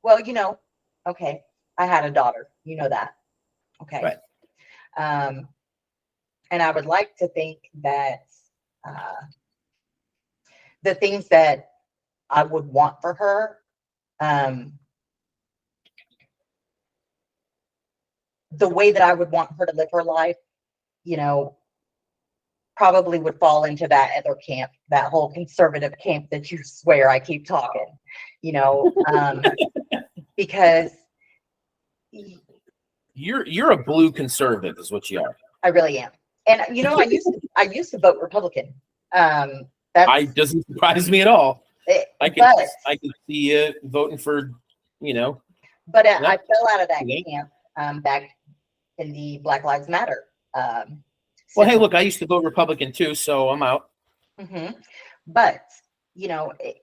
Well, okay, I had a daughter, that. Okay. Right. Um, and I would like to think that uh, the things that I would want for her, um, the way that I would want her to live her life, you know, probably would fall into that other camp, that whole conservative camp that you swear I keep talking, you know, um, because You're a blue conservative, is what you are. I really am. And I used to vote Republican. I That's doesn't surprise me at all. it, I can but I can see you voting for, you know, but I no, fell out of that okay. camp back in the Black Lives Matter. Well, hey, Civil. look, I used to vote Republican too, so I'm out. Hmm. But you know, it,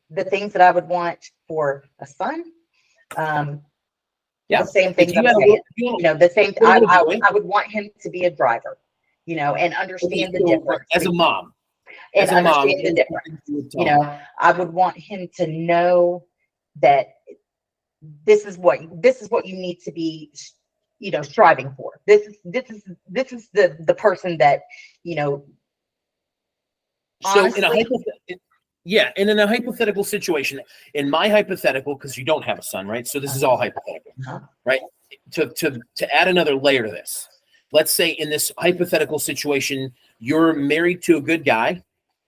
the things that I would want for a son, um, the Yeah. same If things you I'm had a saying. little, The same. a little boy, I would want him to be a driver, and okay, understand the so difference. as a mom, And understand the what are some difference. things you would tell him? I would want him to know that this is what you need to be, striving for. This is the person that, you know, So in a honestly. yeah, and in a hypothetical situation, in my hypothetical, because you don't have a son, right? So this is all hypothetical, Uh-huh. right? To add another layer to this, let's say in this hypothetical situation, you're married to a good guy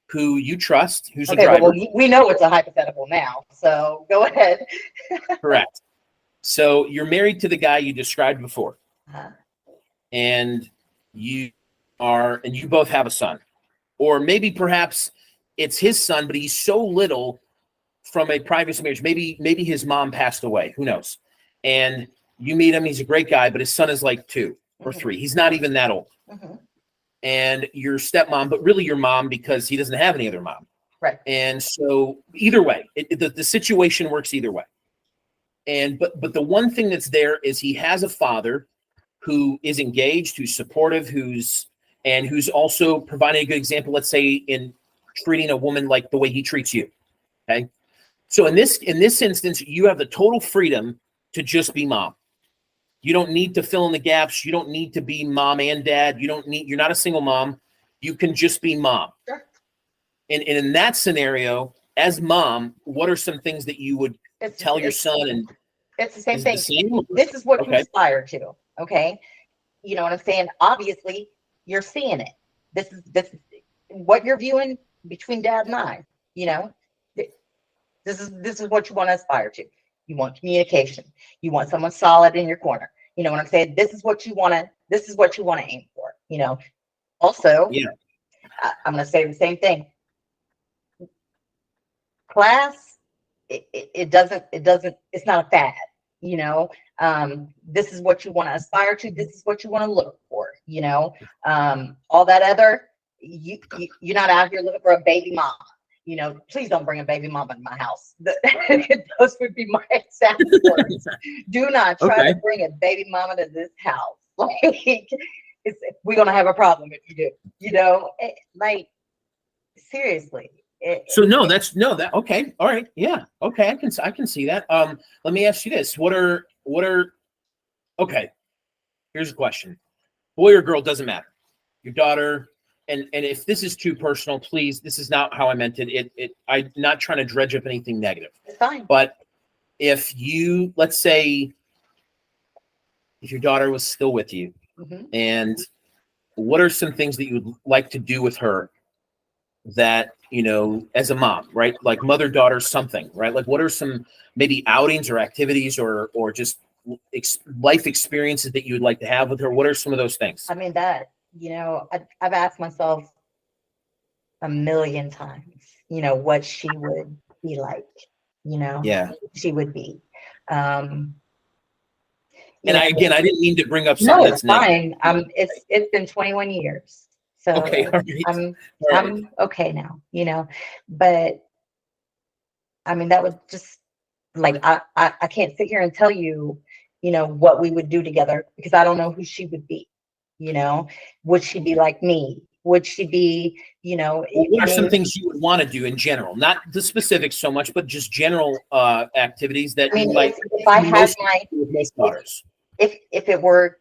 who you trust, who's a Okay, well, driver. we know it's a hypothetical now, so go ahead. Correct. So you're married to the guy you described before, Uh-huh. and you both have a son, or maybe perhaps it's his son, but he's so little from a previous marriage. Maybe his mom passed away. Who knows? And you meet him. He's a great guy, but his son is like 2 or 3. He's not even that old. Mm-hmm. And your stepmom, but really your mom, because he doesn't have any other mom. Right. And so either way, the situation works either way. And but the one thing that's there is he has a father who is engaged, who's supportive, who's also providing a good example, let's say, in treating a woman like the way he treats you. Okay. So in this instance, you have the total freedom to just be mom. You don't need to fill in the gaps. You don't need to be mom and dad. You're not a single mom. You can just be mom. Sure. And in that scenario, as mom, what are some things that you would tell your son? And it's the same is it thing. the same? This is what you Okay. aspire to. Okay. You know what I'm saying? Obviously, you're seeing it. This is what you're viewing between dad and I. You know, this is what you want to aspire to. You want communication. You want someone solid in your corner. You know what I'm saying? This is what you want to. This is what you want to aim for. Also, Yeah. I'm going to say the same thing. Class, it doesn't. It's not a fad. This is what you want to aspire to. This is what you want to look for. All that other, you're not out here looking for a baby mama. Please don't bring a baby mama in my house. Those would be my exact words. Do not try to bring a baby mama to this house. We're gonna have a problem if you do. Seriously. So okay, all right, yeah, okay, I can see that. Let me ask you this: what are okay? Here's a question: boy or girl, doesn't matter. Your daughter. And if this is too personal, please, this is not how I meant it. I'm not trying to dredge up anything negative. It's fine. But let's say, if your daughter was still with you, and what are some things that you would like to do with her that, as a mom, right? Like mother-daughter something, right? Like what are some maybe outings or activities or just life experiences that you would like to have with her? What are some of those things? I mean, I've asked myself a million times, what she would be like, Yeah. she would be. And I didn't mean to bring up something no, that's it's fine. negative. It's been 21 years. So okay, all right. I'm okay now, but I mean, that would just I can't sit here and tell you, what we would do together because I don't know who she would be. Would she be like me? Would she be, you know, What are some if- things you would want to do in general, not the specifics so much, but just general activities that I mean, you might if I had most my, with most daughters? if it were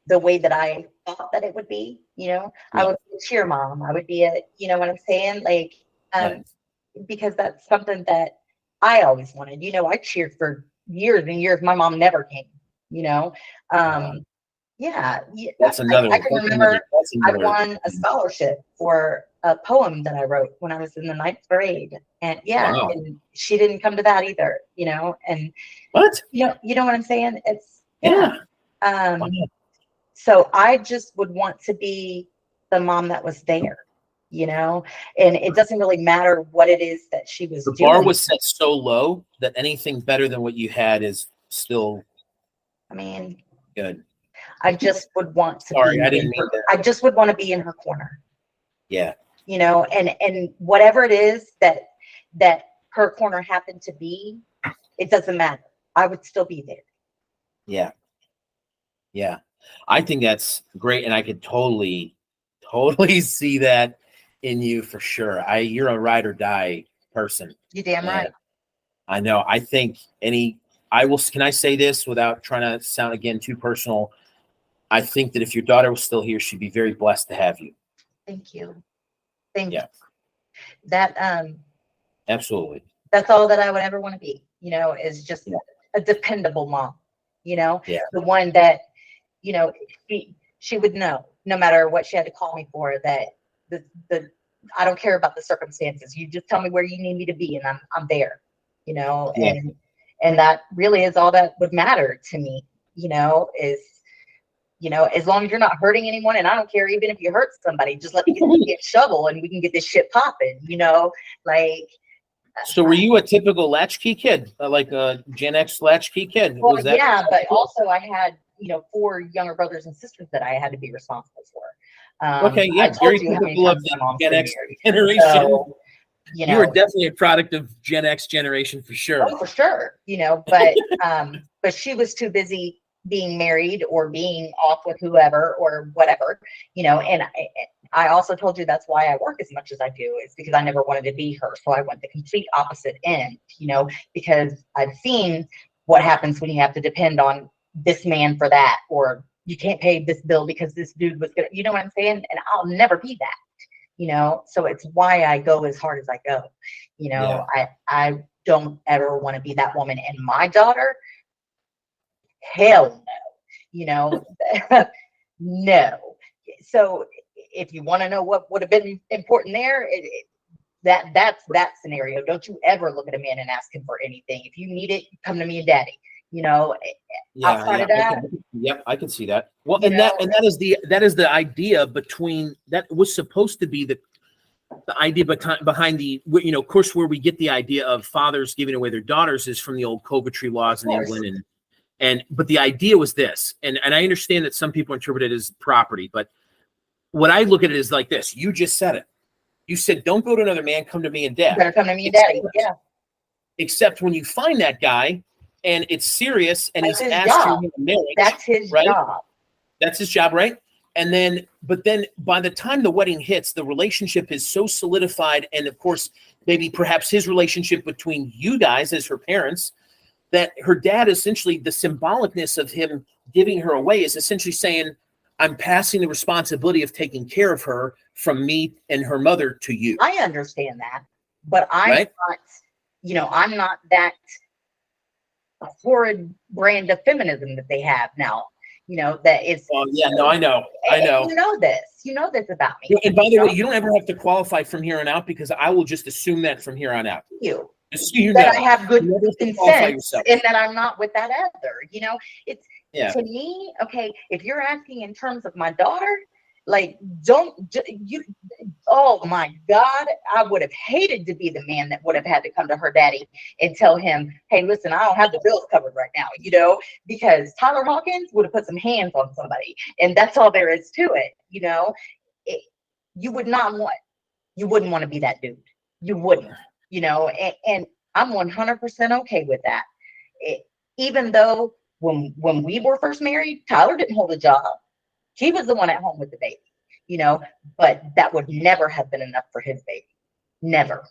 the way that I thought that it would be, you know, I Yeah. would be a cheer mom. I would be a, you know what I'm saying? Like, Yeah. because that's something that I always wanted. You know, I cheered for years and years. My mom never came, you know. Yeah, That's another. I can remember That's I another. won a scholarship for a poem that I wrote when I was in the 9th grade. And yeah, Wow. and she didn't come to that either, you know, and What? you know what I'm saying? It's Yeah. Um, so I just would want to be the mom that was there, you know, and it doesn't really matter what it is that she was The doing. bar was set so low that anything better than what you had is still I mean, good. I just would want to Sorry, be I didn't in mean her, that. I just would want to be in her corner, Yeah. you know, and whatever it is that her corner happened to be, it doesn't matter. I would still be there. Yeah. Yeah. I think that's great. And I could totally see that in you for sure. You're a ride or die person. You damn right. And I know. I think can I say this without trying to sound again too personal? I think that if your daughter was still here, she'd be very blessed to have you. Thank you. Thank Yeah. you. That Absolutely. that's all that I would ever want to be, you know, is just Yeah. a dependable mom, you know, Yeah. the one that, you know, she would know no matter what she had to call me for, that the I don't care about the circumstances. You just tell me where you need me to be and I'm there, you know, Yeah. and that really is all that would matter to me, you know, is, you know, as long as you're not hurting anyone, and I don't care even if you hurt somebody, just let me get shovel and we can get this shit popping, you know, like. So were you a typical latchkey kid, like a Gen X latchkey kid? Well, Was that? yeah, but also I had, you know, 4 younger brothers and sisters that I had to be responsible for. Okay, yeah, I told very you how many typical of times my the mom's Gen been X married. generation. So, you You were know, definitely a product of Gen X generation for sure. oh, for sure, you know, but she was too busy being married or being off with whoever or whatever, you know, and I also told you that's why I work as much as I do, is because I never wanted to be her. So I went the complete opposite end, you know, because I've seen what happens when you have to depend on this man for that, or you can't pay this bill because this dude was gonna, you know what I'm saying? And I'll never be that, you know. So it's why I go as hard as I go. You know, I don't ever want to be that woman. And my daughter, hell no, you know, no. So if you want to know what would have been important there, that's that scenario. Don't you ever look at a man and ask him for anything. If you need it, come to me and daddy, you know. Outside of that, yep, I can see that. Well, you and know, that is the idea between that was supposed to be the idea behind the, you know, of course, where we get the idea of fathers giving away their daughters is from the old covetry laws in England, but the idea was this, and I understand that some people interpret it as property, but what I look at it is like this: you just said it. You said, "Don't go to another man, come to me and dad." you better come to me and daddy. Yeah, Except when you find that guy and it's serious and that's he's his asked job. you in marriage, That's his right? job. That's his job, right? And then, but then by the time the wedding hits, the relationship is so solidified. And of course, maybe perhaps his relationship between you guys as her parents, that her dad, essentially the symbolicness of him giving her away is essentially saying, I'm passing the responsibility of taking care of her from me and her mother to you. I understand that, but I'm right? not, you know, I'm not that horrid brand of feminism that they have now, you know, that is. Oh, yeah, no, I know. You know this about me. And by the way, you don't ever have to qualify from here on out, because I will just assume that from here on out. You. Just so you That know, I have good you never have to sense qualify yourself. and that I'm not with that other, you know, it's Yeah. to me, okay, if you're asking in terms of my daughter, like, oh my God, I would have hated to be the man that would have had to come to her daddy and tell him, hey, listen, I don't have the bills covered right now, you know, because Tyler Hawkins would have put some hands on somebody, and that's all there is to it, you know. You wouldn't want to be that dude. You wouldn't, you know, and I'm 100% okay with that. Even though when we were first married, Tyler didn't hold a job. He was the one at home with the baby, but that would never have been enough for his baby. Never.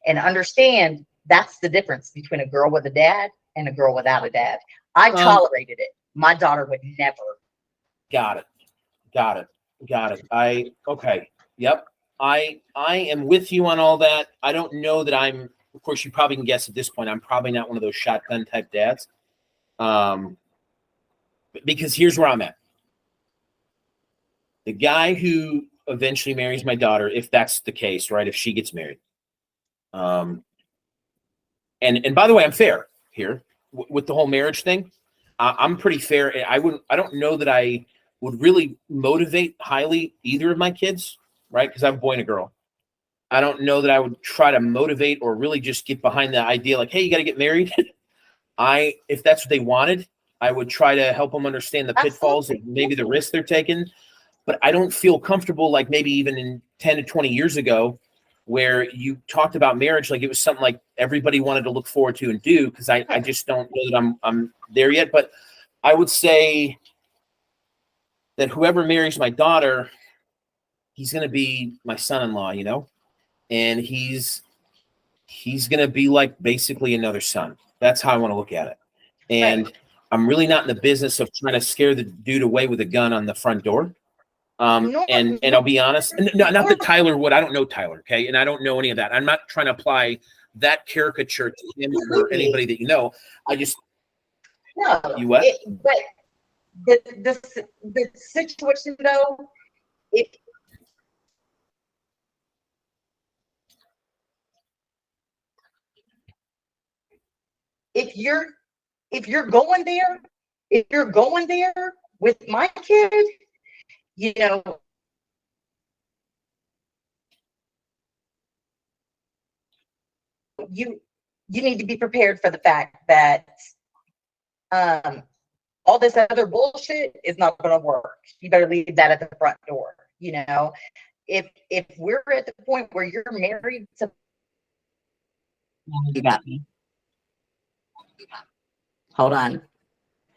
And understand that's the difference between a girl with a dad and a girl without a dad. I tolerated it. My daughter would never. Got it. Okay. Yep. I am with you on all that. I don't know that I'm, of course, you probably can guess at this point, I'm probably not one of those shotgun type dads. Because here's where I'm at. The guy who eventually marries my daughter, if that's the case, right? If she gets married. And by the way, I'm fair here with the whole marriage thing. I'm pretty fair. I don't know that I would really motivate highly either of my kids, right? Because I have a boy and a girl. I don't know that I would try to motivate or really just get behind the idea like, hey, you got to get married. If that's what they wanted, I would try to help them understand the pitfalls and maybe the risks they're taking. But I don't feel comfortable like maybe even in 10 to 20 years ago where you talked about marriage like it was something like everybody wanted to look forward to and do, because I just don't know that I'm there yet. But I would say that whoever marries my daughter, he's going to be my son-in-law, and he's going to be like basically another son. That's how I want to look at it. And I'm really not in the business of trying to scare the dude away with a gun on the front door. And I'll be honest, not that Tyler would. I don't know Tyler, okay, and I don't know any of that. I'm not trying to apply that caricature to him or anybody that you know. I just you what? But the situation though, if you're going there, with my kid, you need to be prepared for the fact that all this other bullshit is not going to work. You better leave that at the front door. If we're at the point where you're married to, you got me. Hold on.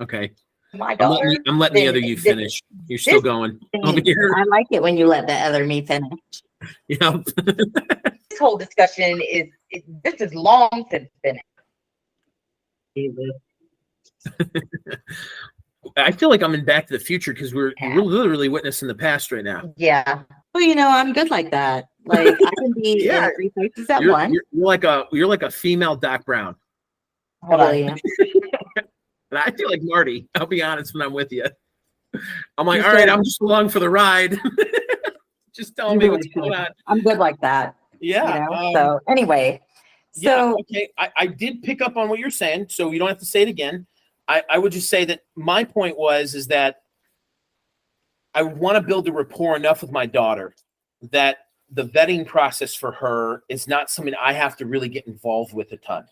Okay. My daughter, I'm letting the other you finish. You're still going. I like it when you let the other me finish. Yeah. This whole discussion this is long since finished. I feel like I'm in Back to the Future because we're literally witnessing the past right now. Yeah. Well, I'm good like that. Like I can be in 3 places at once. You're like a female Doc Brown. Hold on. And I feel like Marty. I'll be honest when I'm with you. I'm like, all right, I'm just along for the ride. Just tell me what's going on. I'm good like that. Yeah. So anyway. Okay. I did pick up on what you're saying, so you don't have to say it again. I would just say that my point is that I want to build a rapport enough with my daughter that the vetting process for her is not something I have to really get involved with a ton.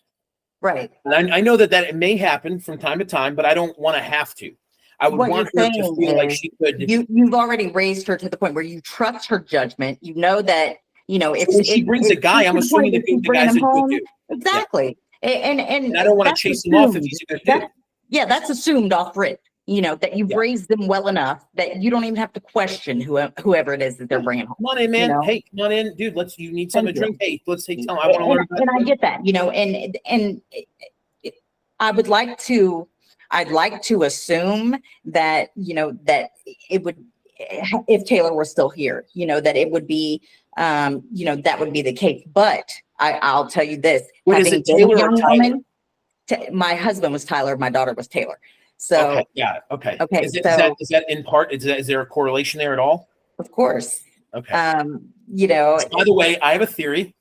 Right. And I know that it may happen from time to time, but I don't want to have to. I would want her to feel like she could. You've already raised her to the point where you trust her judgment. You know that, if she brings a guy, I'm assuming the guy's a good dude. Exactly. Yeah. And I don't want to chase him off if he's a good dude. Yeah, that's assumed off rip. That you've raised them well enough that you don't even have to question whoever it is that they're bringing home. Come on in, man. Hey, come on in, dude. You need something to drink. Hey, let's tell him I want to learn about it. And I get that, and I'd like to assume that, that it would, if Taylor were still here, that it would be, that would be the case. But I'll tell you this. What is it, Taylor or Tyler? My husband was Tyler. My daughter was Taylor. So okay, yeah, okay. Okay, is that in part? Is there a correlation there at all? Of course. Okay. By the way, I have a theory.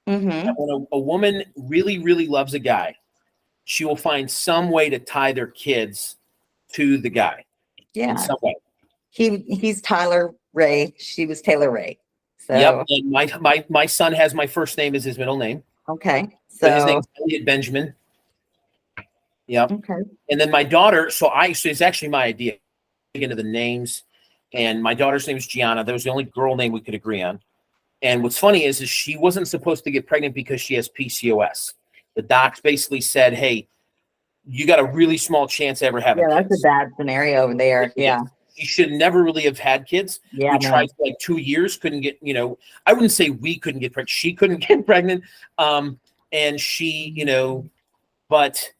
Mm-hmm. That when a woman really, really loves a guy, she will find some way to tie their kids to the guy. Yeah. In some way. He's Tyler Ray. She was Taylor Ray. So yep. And my son has my first name as his middle name. Okay. So his name's Elliot Benjamin. Yep. Okay. And then my daughter, so it's actually my idea to get into the names. And my daughter's name is Gianna. That was the only girl name we could agree on. And what's funny is she wasn't supposed to get pregnant because she has PCOS. The docs basically said, hey, you got a really small chance of ever having kids. That's a bad scenario over there. Yeah. He should never really have had kids. Yeah, We no. tried for like 2 years, couldn't get, I wouldn't say we couldn't get pregnant. She couldn't get pregnant. And she, but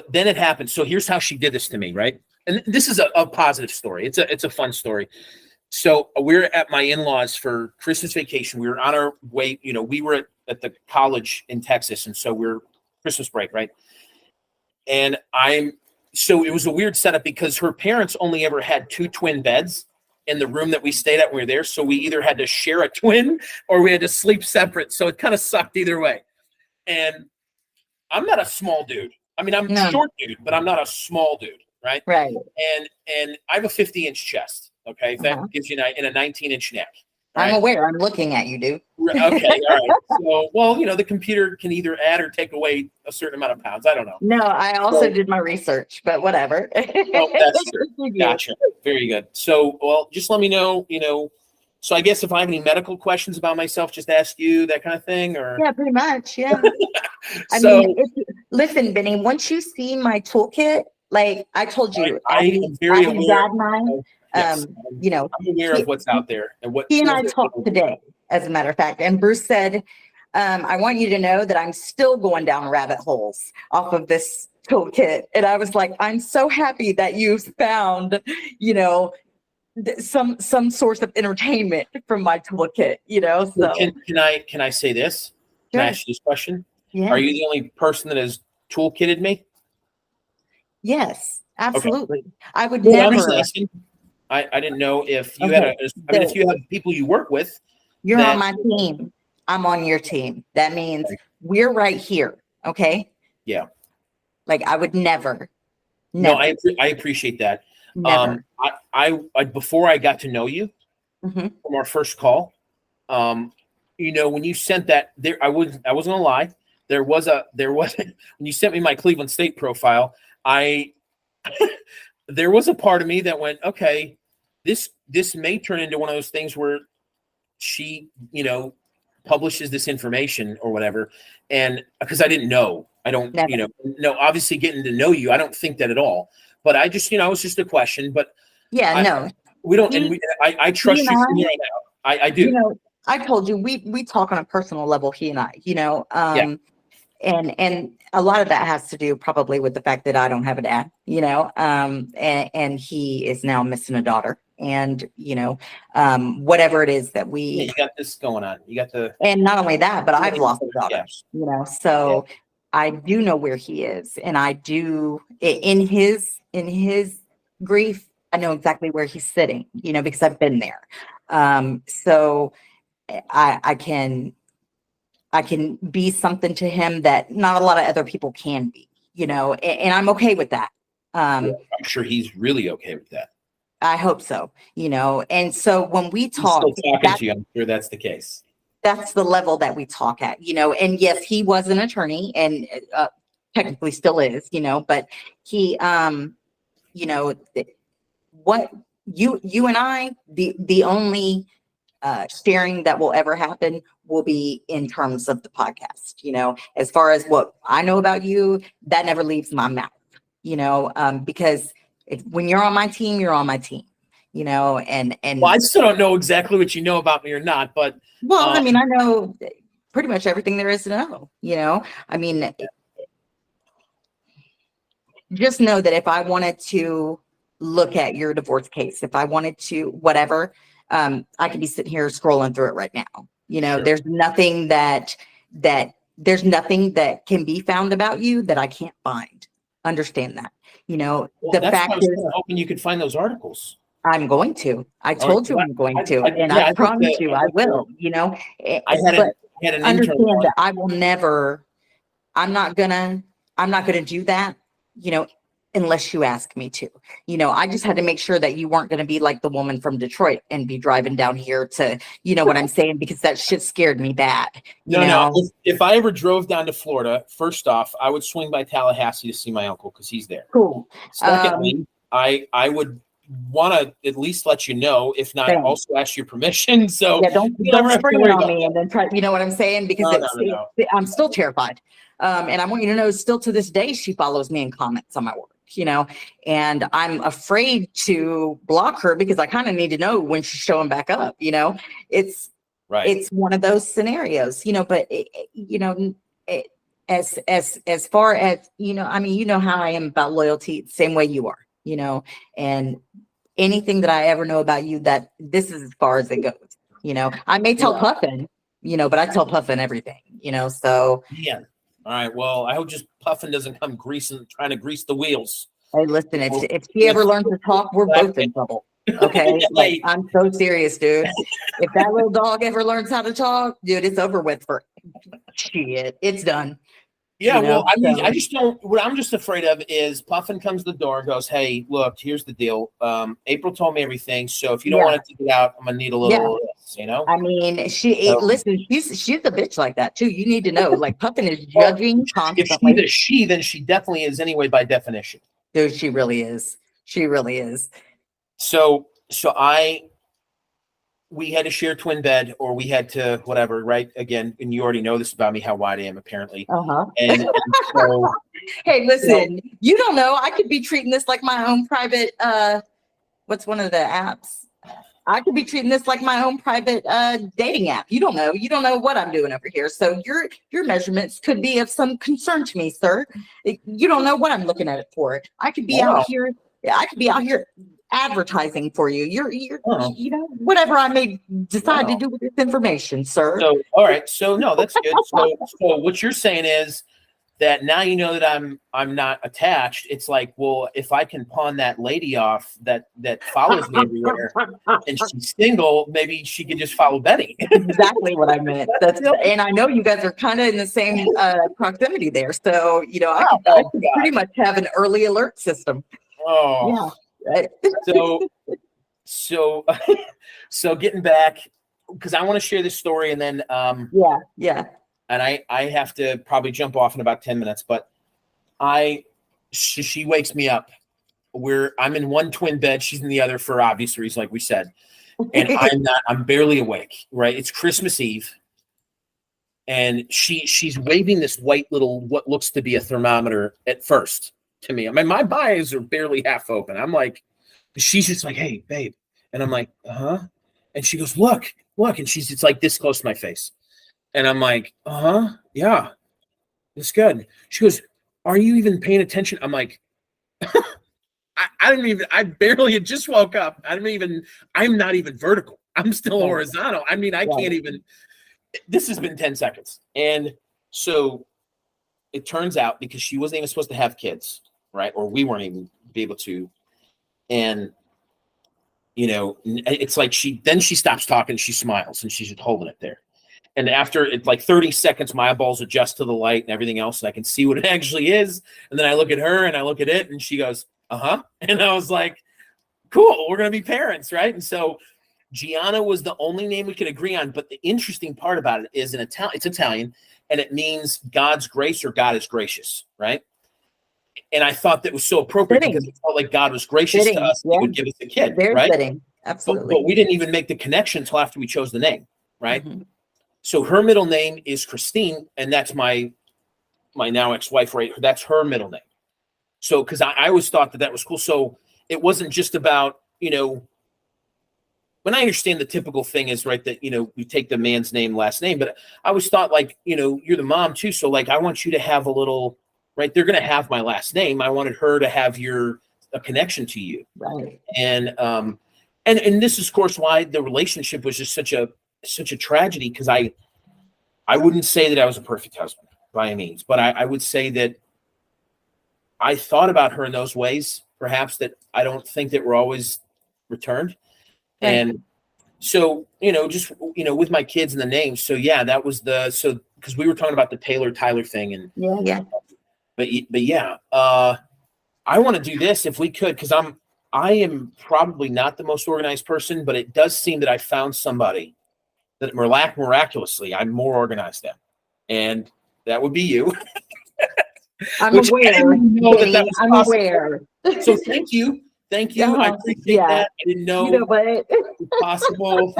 then it happened. So here's how she did this to me, right? And this is a positive story. It's a fun story. So we're at my in-laws for Christmas vacation. We were on our way, we were at the college in Texas. And so we're Christmas break, right? And so it was a weird setup because her parents only ever had 2 twin beds in the room that we stayed at when we were there. So we either had to share a twin or we had to sleep separate. So it kind of sucked either way. And I'm not a small dude. I mean, I'm short dude, but I'm not a small dude, right? Right. And I have a 50-inch chest. Okay, if that gives you in a 19-inch neck. Right? I'm aware. I'm looking at you, dude. Okay, all right. So, well, the computer can either add or take away a certain amount of pounds. I don't know. No, I also did my research, but whatever. Oh, that's true. Gotcha. Very good. So, well, just let me know, so I guess if I have any medical questions about myself, just ask you, that kind of thing, or? Yeah, pretty much. Yeah. Listen, Benny, once you see my toolkit, like I told you, I'm very aware. Yes. I'm aware of what's out there and what he and I talked today, as a matter of fact. And Bruce said, I want you to know that I'm still going down rabbit holes off of this toolkit. And I was like, I'm so happy that you found, some source of entertainment from my toolkit, so. Can I say this? Can I ask you this question? Yeah. Are you the only person that has toolkitted me? Yes, absolutely. Okay. I would well, never. I was asking. I didn't know if you had if you have people you work with. You're on my team. I'm on your team. That means we're right here. Okay. Yeah. Like I would never. No, I appreciate that. Never. I before I got to know you from our first call, when you sent that there, I wasn't gonna lie. There was when you sent me my Cleveland State profile, there was a part of me that went, okay, this may turn into one of those things where she, publishes this information or whatever. And because I didn't know, I don't, no, obviously getting to know you, I don't think that at all. But I just, it's just a question. But yeah, we don't, I trust you from here on out. I do. I told you we talk on a personal level, he and I, and a lot of that has to do probably with the fact that I don't have a dad, and he is now missing a daughter, and whatever it is that you got this going on. You got and not only that, but I've lost a daughter, so I do know where he is, and I do in his grief, I know exactly where he's sitting, because I've been there. So I can be something to him that not a lot of other people can be, and I'm okay with that. I'm sure he's really okay with that. I hope so, and so when we talk, he's still talking to you, I'm sure that's the case. That's the level that we talk at, and yes, he was an attorney and technically still is, but he, what you and I, the only sharing that will ever happen will be in terms of the podcast, as far as what I know about you, that never leaves my mouth, because when you're on my team, you're on my team, and well, I still don't know exactly what you know about me or not, but I mean, I know pretty much everything there is to know, I mean, just know that if I wanted to look at your divorce case, if I wanted to, whatever, I could be sitting here scrolling through it right now. Sure. There's nothing that can be found about you that I can't find. Understand that. Well, the fact is, hoping you could find those articles. I'm going to. I told you I'm going to, and I promise you I will. I had an understand that I will never. I'm not gonna do that. Unless you ask me to, I just had to make sure that you weren't going to be like the woman from Detroit and be driving down here to, what I'm saying, because that shit scared me bad. No. If I ever drove down to Florida, first off, I would swing by Tallahassee to see my uncle because he's there. Cool. Secondly, I would want to at least let you know, if not, also ask your permission. So yeah, don't spring it on me and then try. You know what I'm saying? Because I'm still terrified. And I want you to know, still to this day, she follows me and comments on my work. you know, and I'm afraid to block her because I kind of need to know when she's showing back up, you know. It's Right. it's one of those scenarios, you know, but you know, as far as, you know, I mean, you know how I am about loyalty, same way you are, you know, and anything that I ever know about you, that this is as far as it goes, you know. I may tell Puffin, you know, but I tell Puffin everything, you know, so. Yeah. All right. Well, I hope just Puffin doesn't come trying to grease the wheels. Hey, listen, if she ever learns to talk, we're both in trouble. Okay. Like, I'm so serious, dude. If that little dog ever learns how to talk, dude, it's over with for shit. It's done. Yeah, You know, well, I mean, so- I just don't. What I'm just afraid of is Puffin comes to the door and goes, "Hey, look, here's the deal. April told me everything, so if you don't Yeah. want to take it out, I'm gonna need a little, of this, you know." I mean, listen, she's a bitch like that too. You need to know, like, Puffin is Well, judging If constantly. she's a she, then she definitely is anyway by definition. Dude, she really is. She really is. So we had to share twin bed, or we had to whatever, right? Again, and you already know this about me, how wide I am apparently. Uh-huh. And so, Hey, listen, you don't know. I could be treating this like my own private, what's one of the apps? I could be treating this like my own private dating app. You don't know. You don't know what I'm doing over here. So your measurements could be of some concern to me, sir. You don't know what I'm looking at it for. I could be out here. I could be out here advertising for you. You're you know, whatever I may decide to do with this information, sir. So all right. So no, that's good. So what you're saying is that now you know that I'm not attached. It's like, well, if I can pawn that lady off that follows me everywhere and she's single, maybe she could just follow Betty. Exactly what I meant. And I know you guys are kind of in the same proximity there. So, you know, I could pretty much have an early alert system. Oh, yeah. Right. So getting back, because I want to share this story, and then yeah. And I have to probably jump off in about 10 minutes, but she wakes me up. I'm in one twin bed. She's in the other for obvious reasons, like we said. And I'm barely awake, right? It's Christmas Eve. And she's waving this white little, what looks to be a thermometer at first to me. I mean, my eyes are barely half open. I'm like, she's just like, "Hey, babe." And I'm like, "Uh-huh." And she goes, look. And it's like this close to my face. And I'm like, "Uh-huh, yeah, it's good." She goes, "Are you even paying attention?" I'm like, I barely had just woke up. I'm not even vertical. I'm still horizontal. I mean, I can't even, this has been 10 seconds. And so it turns out, because she wasn't even supposed to have kids, right? Or we weren't even be able to. And, you know, it's like she stops talking, she smiles, and she's just holding it there. And after it's like 30 seconds, my eyeballs adjust to the light and everything else, and I can see what it actually is. And then I look at her and I look at it, and she goes, "Uh-huh." And I was like, cool, we're going to be parents, right? And so Gianna was the only name we could agree on. But the interesting part about it is it's Italian, and it means God's grace, or God is gracious, right? And I thought that was so appropriate because it felt like God was gracious to us. He would give us a kid, Very right? fitting. Absolutely. But we didn't even make the connection until after we chose the name, right? Mm-hmm. So her middle name is Christine, and that's my now ex-wife, right? That's her middle name. So, because I always thought that was cool. So it wasn't just about, you know, when I understand the typical thing is, right, that, you know, we take the man's name, last name, but I always thought, like, you know, you're the mom too. So, like, I want you to have a little, right, they're going to have my last name. I wanted her to have a connection to you. Right. And this is, of course, why the relationship was just such a tragedy, because I wouldn't say that I was a perfect husband by any means, but I would say that I thought about her in those ways, perhaps, that I don't think that were always returned. Right. And so, you know, just, you know, with my kids and the names. So yeah, that was because we were talking about the Tyler thing, and yeah. But yeah, I want to do this if we could, because I am probably not the most organized person, but it does seem that I found somebody that miraculously I'm more organized than, and that would be you. I'm aware. I'm aware. So thank you. I appreciate that. I didn't know, but it's possible.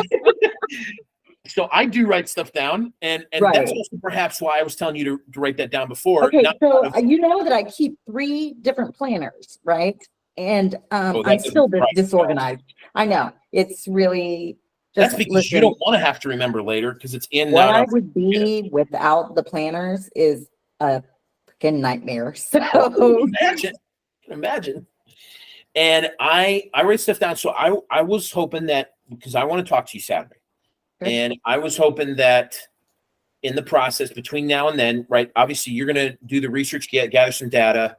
So I do write stuff down, and Right. that's also perhaps why I was telling you to write that down before. Okay, Not so out of- you know that I keep 3 different planners, right? And Oh, that I'm doesn't still surprise me. disorganized. I know. It's really That's just because you listen, don't want to have to remember later because it's in what not I out. would be without the planners is a freaking nightmare. So Imagine, imagine. And I write stuff down. So I was hoping that because I want to talk to you Saturday, Sure. and I was hoping that in the process between now and then, right? Obviously, you're going to do the research, gather some data.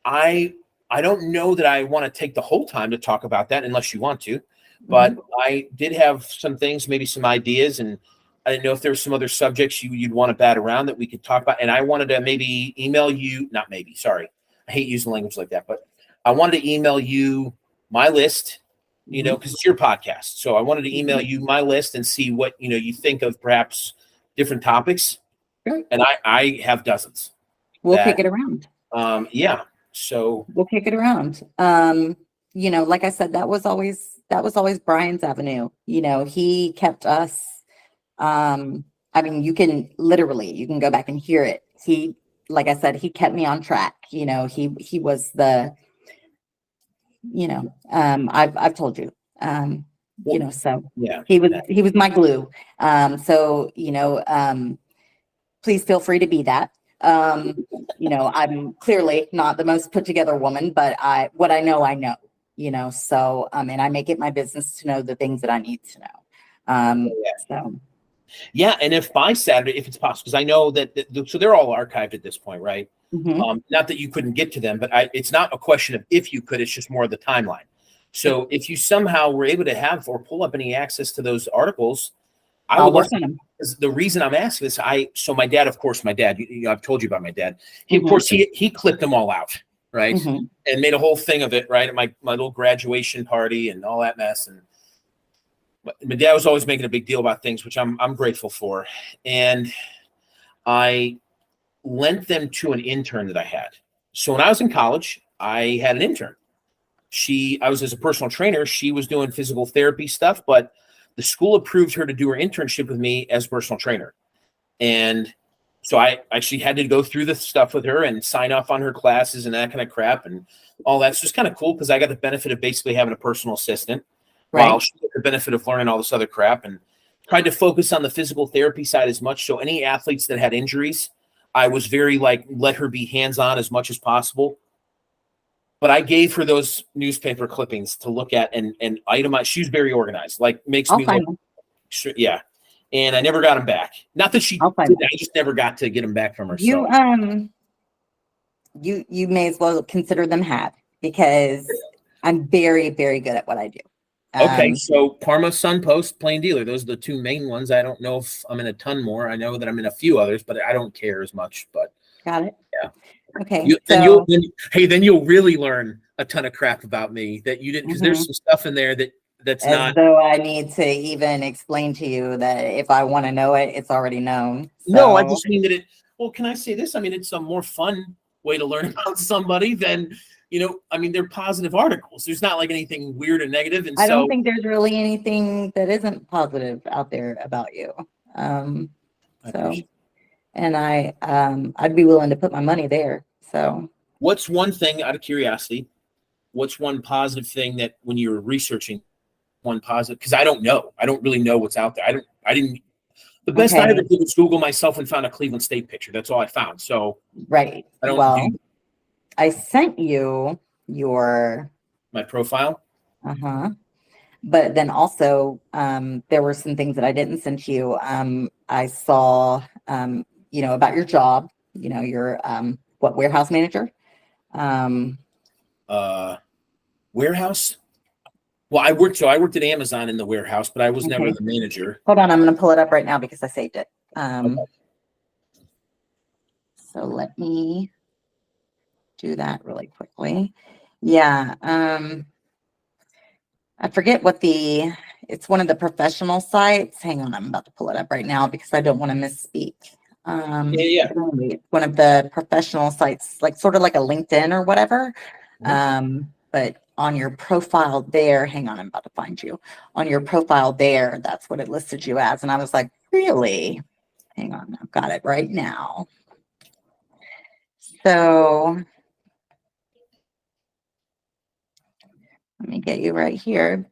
I don't know that I want to take the whole time to talk about that unless you want to, but I did have some things, maybe some ideas, and I didn't know if there were some other subjects you'd want to bat around that we could talk about. And I wanted to maybe email you, not maybe, sorry, I hate using language like that, but I wanted to email you my list, you know, because it's your podcast. So I wanted to email you my list and see what, you know, you think of perhaps different topics. Sure. And I have dozens. we'll that- kick it around. Yeah. So We'll kick it around. You know, like I said, that was always Brian's avenue. You know, he kept us. I mean, you can go back and hear it. He, like I said, he kept me on track. You know, he was the, you know, I've told you, you know, so yeah. he was my glue. So, you know, please feel free to be that. You know, I'm clearly not the most put together woman, but what I know, you know, so, and I make it my business to know the things that I need to know. So. Yeah, and if by Saturday, if it's possible, because I know that, so they're all archived at this point, right? Mhm. Not that you couldn't get to them, but it's not a question of if you could, it's just more of the timeline. So if you somehow were able to have or pull up any access to those articles, I I'll would work love on them. the reason I'm asking this, so my dad, of course, I've told you about my dad. He, Mhm. Of course, he clipped them all out, right? Mhm. And made a whole thing of it, right? At my little graduation party and all that mess. And my dad was always making a big deal about things, which I'm grateful for. And I lent them to an intern that I had. So when I was in college, I had an intern. I was as a personal trainer, she was doing physical therapy stuff, but the school approved her to do her internship with me as a personal trainer. And so I actually had to go through the stuff with her and sign off on her classes and that kind of crap and all that. So it's kind of cool because I got the benefit of basically having a personal assistant while she got the benefit of learning all this other crap, and tried to focus on the physical therapy side as much. So any athletes that had injuries, I was very let her be hands-on as much as possible. But I gave her those newspaper clippings to look at and itemize. She was very organized, makes I'll me find look. them. Yeah. And I never got them back. Not that she I'll find did, them. I just never got to get them back from her. You So. you may as well consider them had, because I'm very, very good at what I do. Okay, so Parma, Sun Post, Plain Dealer. Those are the 2 main ones. I don't know if I'm in a ton more. I know that I'm in a few others, but I don't care as much. But Got it. Yeah. Okay. then you'll really learn a ton of crap about me that you didn't, because there's some stuff in there that's as not. though I need to even explain to you that if I want to know it, it's already known. No, I So- just mean that well, can I say this? I mean, it's a more fun way to learn about somebody than, I mean, they're positive articles. There's not like anything weird or negative. And I so don't think there's really anything that isn't positive out there about you. I So, appreciate and I'd be willing to put my money there. So, what's one thing, out of curiosity, what's one positive thing that when you were researching, one positive, because I don't really know what's out there. The best I ever did was Google myself and found a Cleveland State picture. That's all I found. So right. I don't Well, do I sent you your, my profile. But then also, there were some things that I didn't send to you. I saw, about your job, your, warehouse manager? Warehouse. Well, I worked at Amazon in the warehouse, but I was never the manager. Hold on, I'm going to pull it up right now because I saved it. Okay. So let me do that really quickly. Yeah. I forget it's one of the professional sites. Hang on, I'm about to pull it up right now because I don't want to misspeak. Yeah. One of the professional sites, sort of like a LinkedIn or whatever. But but on your profile there, hang on, I'm about to find you. On your profile there, that's what it listed you as. And I was like, really? Hang on, I've got it right now. So let me get you right here.